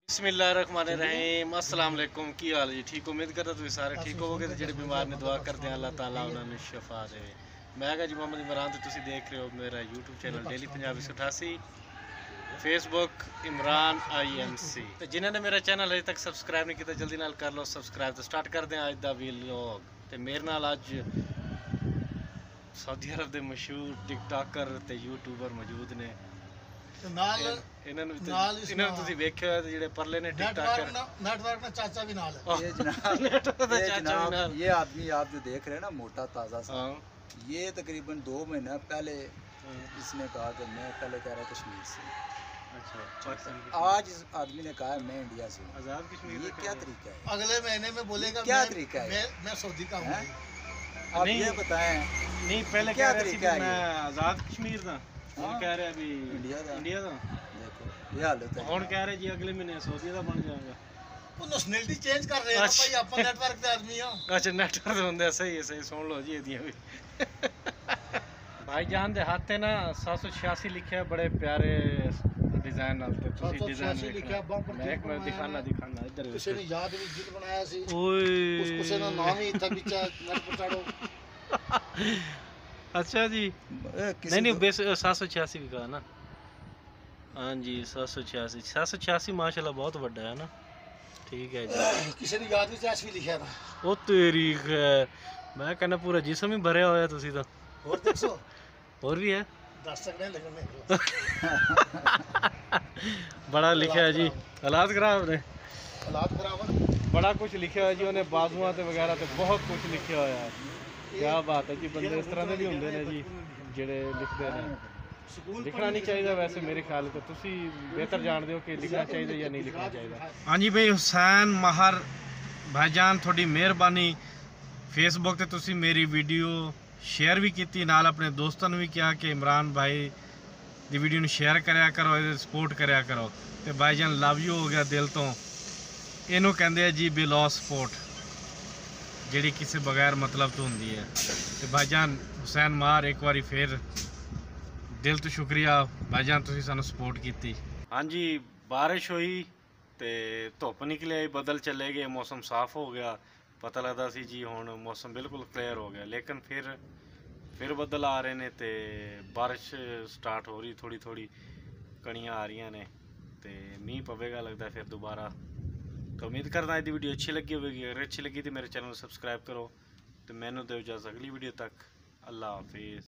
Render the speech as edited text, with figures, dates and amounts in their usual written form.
बिस्मिल्लाहिर्रहमानिर्रहीम अस्सलाम वालेकुम की हाल जी ठीक उम्मीद करता तुम सारे ठीक होवोगे तो जेडे बीमार ने दुआ करते हैं अल्लाह ताला उन्होंने शफा दे। मैं जी मोहम्मद इमरान तो तुम देख रहे हो मेरा YouTube channel daily Punjabi 88 Facebook Imran IMC तो जिन्होंने मेरा चैनल अजे तक सबसक्राइब नहीं किया जल्दी नाल कर लो सबसक्राइब। तो स्टार्ट करते हैं अज का व्लॉग। तो मेरे नाल अज सऊदी अरब के मशहूर टिकटॉकर ते यूट्यूबर मौजूद ने। ये आदमी आप जो देख रहे हैं ना मोटा ताज़ा सा, ये तकरीबन 2 महीना पहले इसने कहा कि मैं पहले कह रहा कश्मीर से। अच्छा, आज इस आदमी ने कहा मैं इंडिया से। आज़ाद कश्मीर ये क्या तरीका है? अगले महीने में बोलेगा क्या तरीका है? मैं सौदी का हूँ। आप ये बताएं नहीं पहले क्या तरीका है? मैं आज़ाद कश्मीर था कह रहे अभी इंडिया का देखो ये हालत है। ਹੁਣ कह रहे जी अगले महीने सऊदी ਦਾ बन जाएगा। ਉਹ ਨੈਸ਼ਨੈਲਿਟੀ ਚੇਂਜ ਕਰ ਰਹੇ ਆ ਭਾਈ ਆਪਾਂ ਨੈਟਵਰਕ ਦੇ ਆਦਮੀ ਆ। अच्छा नेटवर्क ਹੁੰਦੇ सही है सही सुन लो जी ਇਹਦੀਆਂ ਵੀ। भाईजान दे हाथ ते ना 786 लिखा है बड़े प्यारे डिजाइन नाल ते ਤੁਸੀਂ डिजाइन लिखा मैं एक मैं दिखाना इधर ਕਿਸੇ ਨੇ ਯਾਦ ਵੀ ਜਿੱਤ ਬਣਾਇਆ ਸੀ ओए ਉਸ ਕਿਸੇ ਦਾ ਨਾਮ ਹੀ ਇੱਥੇ ਵਿੱਚ ਨਟ ਪਟਾੜੋ। अच्छा जी नहीं 786 भी कहा ना। हाँ जी 786 माशाल्लाह बहुत बड़ा है ना। ठीक है जी ਕਿਸੇ ਦੀ ਯਾਦ ਵਿੱਚ ਐਸ ਵੀ ਲਿਖਿਆ ਨਾ। ओ तेरी खैर मैं कहना पूरा जिस्म ही भरिया होया तुसी तो। ਹੋਰ ਦੇਖੋ और भी है ਦੱਸ ਸਕਦੇ ਲੱਗਣੇ बड़ा लिखा है जी हालात खराब ने ਹਾਲਾਤ ਖਰਾਬ ਆ। बड़ा कुछ लिखा है जी उन्हें बाजुआं ते वगैरह ते बहुत कुछ लिखा होया है। क्या बात है जी बंदे इस तरह के भी होंगे ने जी जेड़े लिखते हैं। लिखना नहीं चाहिए वैसे मेरे ख्याल तो तुसी बेहतर जानते हो कि लिखना चाहिए या नहीं लिखना चाहिए। हाँ जी भाई हुसैन माहर भाईजान थोड़ी मेहरबानी फेसबुक ते तुसी मेरी वीडियो शेयर भी की नाल अपने दोस्तों ने भी कहा कि इमरान भाई दी वीडियो ਨੂੰ शेयर करा करो सपोर्ट करा करो। तो भाईजान लव यू हो गया दिल तो। इनू कहते हैं जी बिलो सपोर्ट जी किसी बगैर मतलब तो होंगी है। तो भाईजान हुसैन मार एक बार फिर दिल तो शुक्रिया भाईजान तुसी सानू सपोर्ट की। हाँ जी बारिश हुई तो धुप निकले बदल चले गए मौसम साफ हो गया पता लगता सी जी हुण मौसम बिल्कुल क्लियर हो गया लेकिन फिर बदल आ रहे ने तो बारिश स्टार्ट हो रही थोड़ी थोड़ी कणियाँ आ रही ने तो मीह पवेगा लगता फिर दोबारा। तो उम्मीद करना यदि वीडियो अच्छी लगी होगी अगर अच्छी लगी तो मेरे चैनल को सब्सक्राइब करो। तो मैनू दो इजाज़त अगली वीडियो तक अल्लाह हाफिज़।